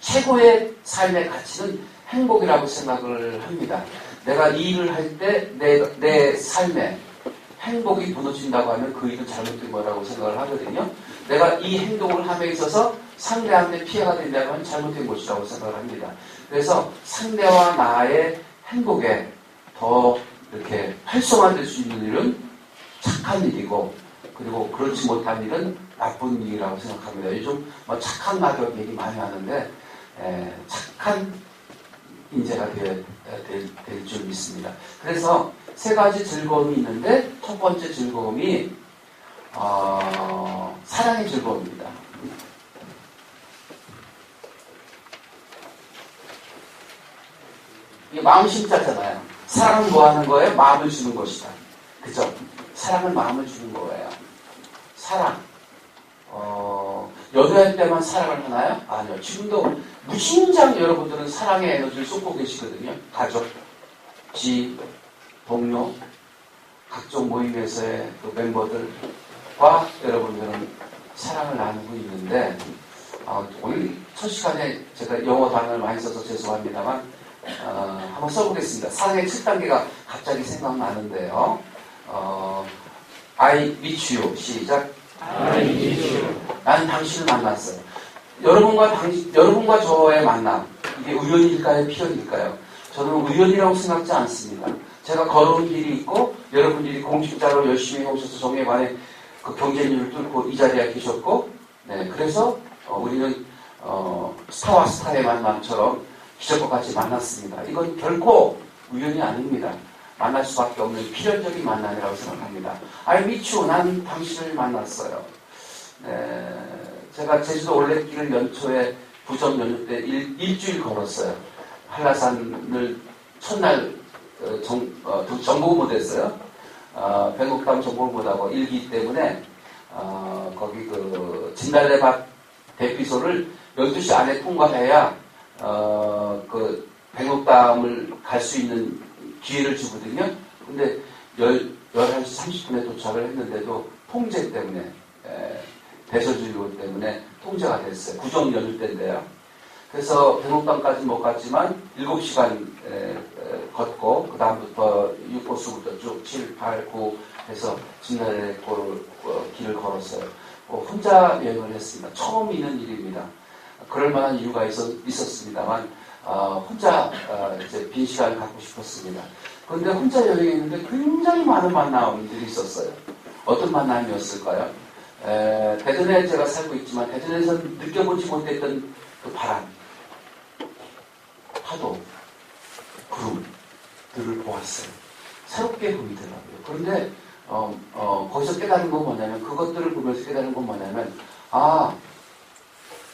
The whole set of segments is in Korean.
최고의 삶의 가치는 행복이라고 생각을 합니다. 내가 이 일을 할 때 내 삶에 행복이 무너진다고 하면 그 일은 잘못된 거라고 생각을 하거든요. 내가 이 행동을 함에 있어서 상대한테 피해가 된다고 하면 잘못된 것이라고 생각을 합니다. 그래서 상대와 나의 행복에 더 이렇게 활성화될 수 있는 일은 착한 일이고, 그리고 그렇지 못한 일은 나쁜 일이라고 생각합니다. 요즘 뭐 착한 낙엽 얘기 많이 하는데 착한 인재가 될 줄 믿습니다. 그래서 세 가지 즐거움이 있는데 첫 번째 즐거움이 사랑의 즐거움입니다. 이게 마음 심자잖아요. 사랑은 뭐 하는 거예요? 마음을 주는 것이다. 그죠? 사랑은 마음을 주는 거예요. 사랑. 연애할 때만 사랑을 하나요? 아니요. 지금도 무심장 여러분들은 사랑의 에너지를 쏟고 계시거든요. 가족, 지, 동료, 각종 모임에서의 그 멤버들과 여러분들은 사랑을 나누고 있는데, 오늘 첫 시간에 제가 영어 단어를 많이 써서 죄송합니다만, 한번 써보겠습니다. 사랑의 7단계가 갑자기 생각나는데요. I meet you. 시작. I meet you. 나는 당신을 만났어요. 여러분과 저의 만남, 이게 우연일까요? 필연일까요? 저는 우연이라고 생각지 않습니다. 제가 걸어온 길이 있고, 여러분들이 공직자로 열심히 오셔서 정예관의 그 경쟁률을 뚫고 이 자리에 계셨고, 네, 그래서 우리는 스타와 스타의 만남처럼 기적과 같이 만났습니다. 이건 결코 우연이 아닙니다. 만날 수밖에 없는 필연적인 만남이라고 생각합니다. I meet you. 난 당신을 만났어요. 네, 제가 제주도 올레길을 연초에 부정 연휴 때 일주일 걸었어요. 한라산을 첫날 정복을 못했어요. 백록담 정복을 못하고 일기 때문에 거기 그 진달래밭 대피소를 12시 안에 통과해야 그 백록담을 갈 수 있는 기회를 주거든요. 근데 11시 30분에 도착을 했는데도 통제 때문에 대설주의로 때문에 통제가 됐어요. 구정 연휴 때인데요. 그래서 백록담까지 못 갔지만 7시간 걷고 그 다음부터 6코스부터 쭉 7, 8, 9 해서 진달래 길을 걸었어요. 혼자 여행을 했습니다. 처음 있는 일입니다. 그럴 만한 이유가 있었습니다만 혼자 이제 빈 시간을 갖고 싶었습니다. 그런데 혼자 여행했는데 굉장히 많은 만남들이 있었어요. 어떤 만남이었을까요? 대전에 제가 살고 있지만 대전에서 느껴보지 못했던 그 바람, 파도, 구름들을 보았어요. 새롭게 보이더라고요. 그런데 거기서 깨달은 건 뭐냐면, 그것들을 보면서 깨달은 건 뭐냐면,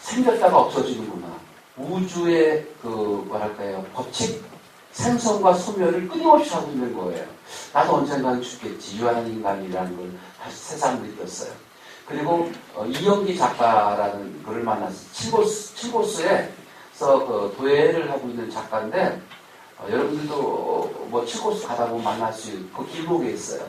생겼다가 없어지는구나. 우주의 뭐랄까요, 법칙, 생성과 소멸을 끊임없이 하고 있는 거예요. 나도 언젠가는 죽겠지. 유한한 인간이라는 걸 새삼 느꼈어요. 그리고 이영기 작가라는 글을 만났어요. 칠보스에서 그 도예를 하고 있는 작가인데, 여러분들도 뭐 칠보스 가다 보면 만날 수 있는 그 길목에 있어요.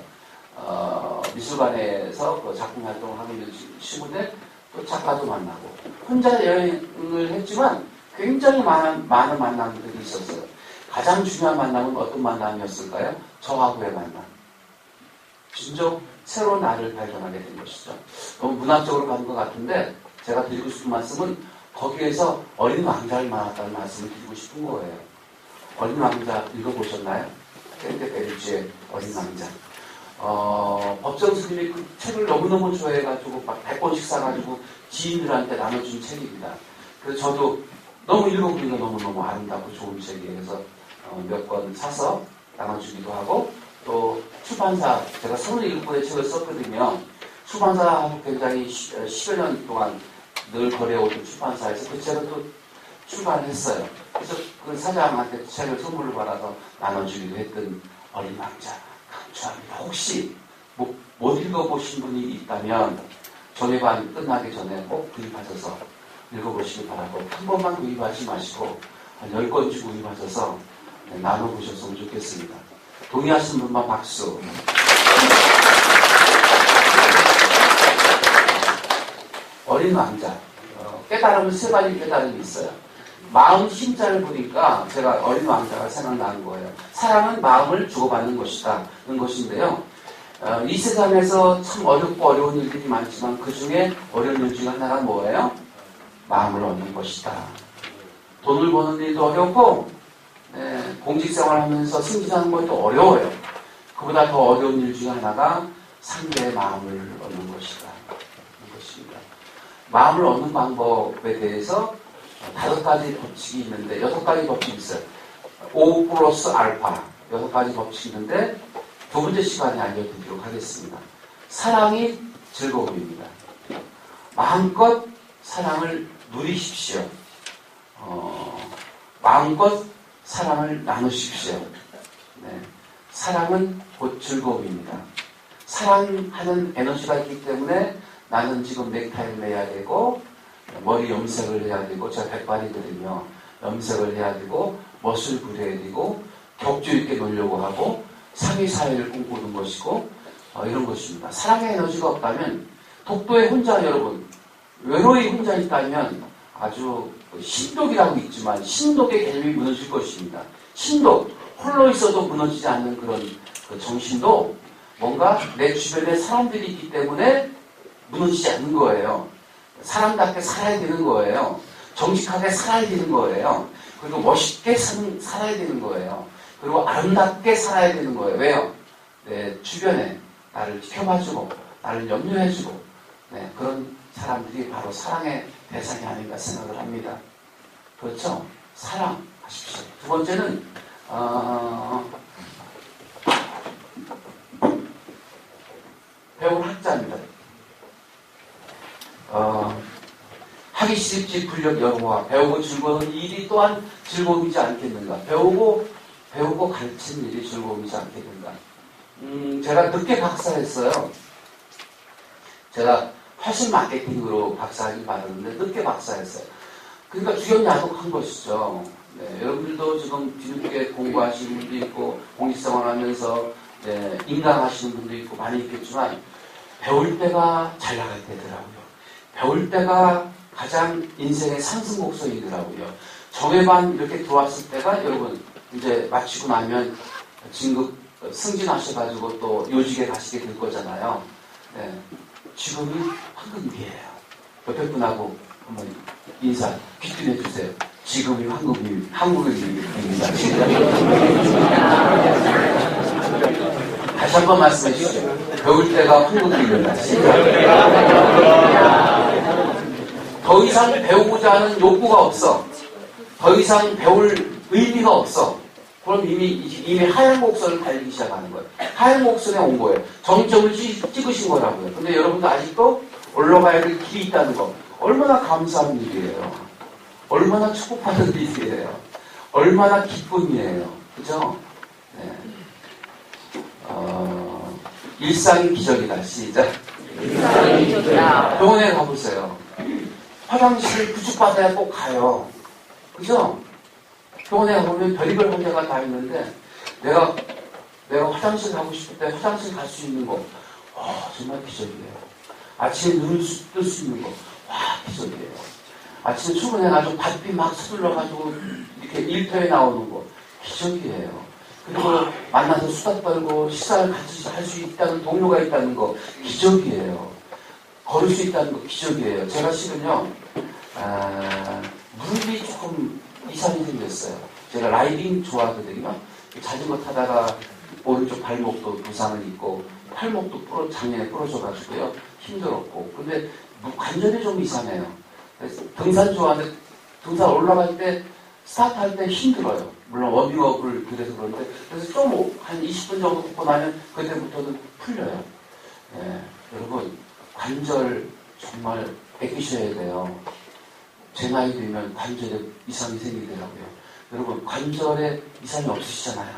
미술관에서 그 작품 활동을 하고 있는 친구인데 또 작가도 만나고 혼자 여행을 했지만 굉장히 많은 만남들이 있었어요. 가장 중요한 만남은 어떤 만남이었을까요? 저하고의 만남. 진정 새로운 나를 발견하게 된 것이죠. 너무 문학적으로 가는 것 같은데 제가 드리고 싶은 말씀은 거기에서 어린 왕자를 만났다는 말씀을 드리고 싶은 거예요. 어린 왕자 읽어보셨나요? 켄트 베리지의 어린 왕자. 법정 스님이 그 책을 너무너무 좋아해가지고 막 100권씩 사가지고 지인들한테 나눠준 책입니다. 그래서 저도 너무 읽어보니까 너무너무 아름답고 좋은 책이에요. 그래서 몇 권 사서 나눠주기도 하고, 또 출판사, 제가 27권의 책을 썼거든요. 출판사하고 굉장히 10여 년 동안 늘 거래해오던 출판사에서 그 책을 또 출간했어요. 그래서 그 사장한테 책을 선물로 받아서 나눠주기도 했던 어린 왕자 강추합니다. 혹시 못 읽어보신 분이 있다면 정예관 끝나기 전에 꼭 구입하셔서 읽어보시기 바라고, 한 번만 구입하지 마시고 한 10권씩 구입하셔서 나눠보셨으면 좋겠습니다. 동의하시는 분만 박수. 어린 왕자. 깨달음은 세 가지 깨달음이 있어요. 마음 심자를 보니까 제가 어린 왕자가 생각나는 거예요. 사랑은 마음을 주고받는 것이다. 는 것인데요. 이 세상에서 참 어렵고 어려운 일들이 많지만 그 중에 어려운 일 중에 하나가 뭐예요? 마음을 얻는 것이다. 돈을 버는 일도 어렵고 공직생활 하면서 승진하는 것도 어려워요. 그보다 더 어려운 일 중에 하나가 상대의 마음을 얻는 것이다. 것입니다. 마음을 얻는 방법에 대해서 5가지 법칙이 있는데 6가지 법칙이 있어요. O 플러스 알파 6가지 법칙이 있는데 두 번째 시간에 알려드리도록 하겠습니다. 사랑이 즐거움입니다. 마음껏 사랑을 누리십시오. 마음껏 사랑을 나누십시오. 네. 사랑은 곧 즐거움입니다. 사랑하는 에너지가 있기 때문에 나는 지금 넥타이를 매야 되고 머리 염색을 해야 되고 제가 백발이거든요. 염색을 해야 되고 멋을 부려야 되고 격조 있게 놀려고 하고 상위 사회를 꿈꾸는 것이고 이런 것입니다. 사랑의 에너지가 없다면 독도에 혼자 여러분 외로이 혼자 있다면 아주 신독이라고 있지만 신독의 개념이 무너질 것입니다. 신독 홀로 있어도 무너지지 않는 그런 그 정신도 뭔가 내 주변에 사람들이 있기 때문에 무너지지 않는 거예요. 사람답게 살아야 되는 거예요. 정직하게 살아야 되는 거예요. 그리고 멋있게 살아야 되는 거예요. 그리고 아름답게 살아야 되는 거예요. 왜요? 내 주변에 나를 지켜봐주고 나를 염려해주고 그런 사람들이 바로 사랑의 대상이 아닌가 생각을 합니다. 그렇죠? 사랑하십시오. 두 번째는 배운 학자입니다. 하기 싫지 불력 여호와 배우고 즐거운 일이 또한 즐거움이지 않겠는가. 배우고 가르치는 일이 즐거움이지 않겠는가. 제가 늦게 박사했어요. 제가 화신 마케팅으로 박사학위 받았는데 늦게 박사했어요. 그러니까 주역야독한 것이죠. 네, 여러분들도 지금 뒤늦게 공부하시는 분도 있고 공직생활 하면서 인강하시는 분도 있고 많이 있겠지만 배울 때가 잘 나갈 때더라고요. 배울 때가 가장 인생의 상승 곡선이더라고요. 정예반 이렇게 들어왔을 때가 여러분 이제 마치고 나면 진급 승진하셔가지고 또 요직에 가시게 될 거잖아요. 네, 지금이 황금기예요. 옆에 분하고 한번 인사 귀뚱해 주세요. 지금이 황금기입니다. 다시 한번 말씀해 주시죠. 배울 때가 황금기입니다. 더 이상 배우고자 하는 욕구가 없어. 더 이상 배울 의미가 없어. 그럼 이미 하얀 곡선을 달리기 시작하는 거예요. 하얀 곡선에 온 거예요. 정점을 찍으신 거라고요. 근데 여러분도 아직도 올라가야 될 길이 있다는 거. 얼마나 감사한 일이에요. 얼마나 축복받는 일이에요. 얼마나 기쁨이에요. 그죠? 네. 일상이 기적이다. 시작. 일상이 기적이다. 병원에 가보세요. 화장실 구축받아야 꼭 가요. 그죠? 병원에 가보면 별의별 환자가 다 있는데 내가 화장실 가고 싶을 때 화장실 갈 수 있는 거 정말 기적이에요. 아침에 눈을 뜰 수 있는 거 기적이에요. 아침에 출근해가지고 밭비 막 서둘러가지고 이렇게 일터에 나오는 거 기적이에요. 그리고 만나서 수다 떨고 식사를 같이 할 수 있다는 동료가 있다는 거 기적이에요. 걸을 수 있다는 거 기적이에요. 제가 실은요 무릎이 조금 이상이 생겼어요. 제가 라이딩 좋아하거든요. 자전거 타다가 오른쪽 발목도 부상을 입고 팔목도 작년에 부러져가지고요. 힘들었고 근데 관절이 좀 이상해요. 등산 좋아하는데 등산 올라갈 때 스타트할 때 힘들어요. 물론 워밍업을 그래서 그런데 그래서 좀 한 20분 정도 걷고 나면 그때부터는 풀려요. 여러분 관절 정말 아끼셔야 돼요. 제 나이 되면 관절에 이상이 생기더라고요. 여러분 관절에 이상이 없으시잖아요.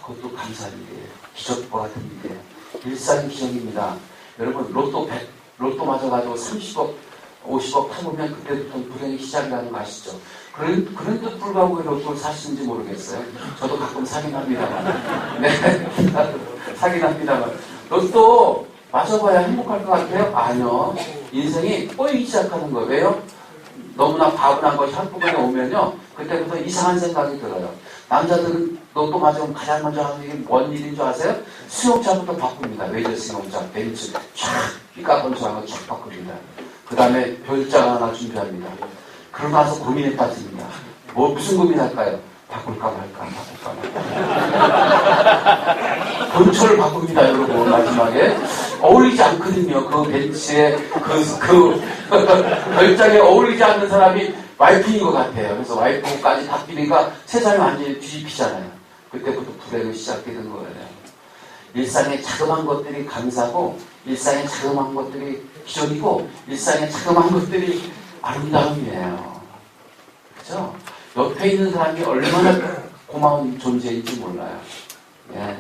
그것도 감사한 일이에요. 기적과 같은 일이에요. 일상이 기적입니다. 여러분 로또 맞아가지고 30억 50억 타보면 그때부터는 불행이 시작이라는 거 아시죠? 그런데도 불구하고 로또를 사시는지 모르겠어요. 저도 가끔 사긴 합니다만. 네. 사긴 합니다만. 로또 맞아봐야 행복할 것 같아요? 아니요. 인생이 꼬이기 시작하는 거예요. 왜요? 너무나 과분한 것이 한꺼번에 오면요. 그때부터 이상한 생각이 들어요. 남자들은 로또 맞으면 가장 먼저 하는 게 뭔 일인 줄 아세요? 수용차부터 바꿉니다. 웨이저 수용차, 벤츠 쫙 삐까 번쩍한 거 쫙 바꿉니다. 그 다음에 별장 하나 준비합니다. 그러고 나서 고민에 빠집니다. 무슨 고민할까요? 바꿀까 말까, 본초를 바꿉니다, 여러분. 마지막에 어울리지 않거든요. 그 벤츠에 그 별장에 어울리지 않는 사람이 와이프인 것 같아요. 그래서 와이프까지 바뀌니까 세상이 완전히 뒤집히잖아요. 그때부터 불행이 시작되는 거예요. 일상의 자그마한 것들이 감사고, 일상의 자그마한 것들이 기적이고, 일상의 자그마한 것들이 아름다움이에요. 그렇죠? 옆에 있는 사람이 얼마나 고마운 존재인지 몰라요. 예.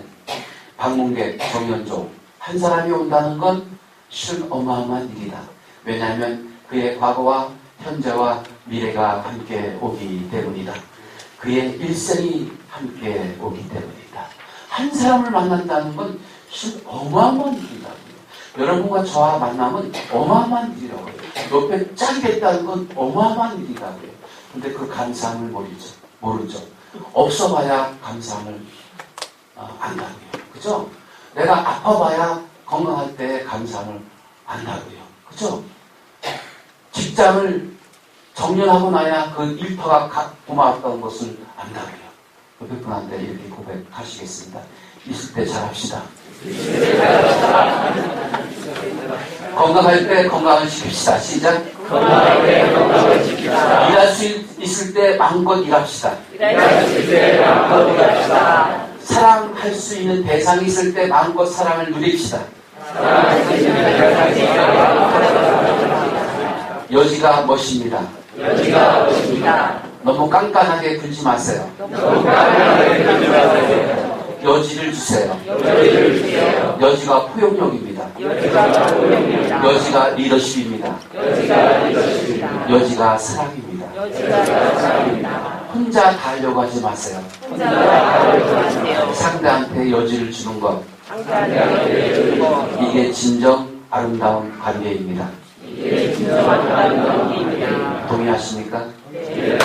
방문객, 정연조 한 사람이 온다는 건 실은 어마어마한 일이다. 왜냐하면 그의 과거와 현재와 미래가 함께 오기 때문이다. 그의 일생이 함께 오기 때문이다. 한 사람을 만난다는 건 실은 어마어마한 일이다. 여러분과 저와 만남은 어마어마한 일이라고요. 옆에 짝이 됐다는 건 어마어마한 일이라고요. 근데 그 감사함을 모르죠. 없어봐야 감사함을 안다고요. 그죠? 내가 아파봐야 건강할 때 감사함을 안다고요. 그죠? 직장을 정년하고 나야 그 일터가 고마웠던 것을 안다고요. 옆에 분한테 이렇게 고백하시겠습니다. 있을 때 잘합시다. 건강할 때 건강을 지킵시다. 시작. 건강할 때 건강을 지킵시다. 일할 수 있을 때 마음껏 일합시다. 일할 수 있을 때 마음껏 일합시다. 사랑할 수 있는 대상이 있을 때 마음껏 사랑을 누립시다. 사랑할 수 있는 대상이 있을 때 마음껏 여지가 멋입니다. 여지가 멋입니다. 너무 깐깐하게 굴지 마세요. 너무 깐깐하게 굴지 마세요. 여지를 주세요. 여지를 주세요. 여지가 포용력입니다. 여지가 포용력입니다. 여지가 리더십입니다. 여지가 리더십입니다. 여지가 사랑입니다. 여지가 사랑입니다. 혼자 다 하려고 하지 마세요. 혼자 다 하려고 하세요. 상대한테 여지를 주는 것. 상대한테 주는 것. 이게 진정 아름다운 관계입니다. 이게 진정 아름다운 관계입니다. 동의하십니까? 네.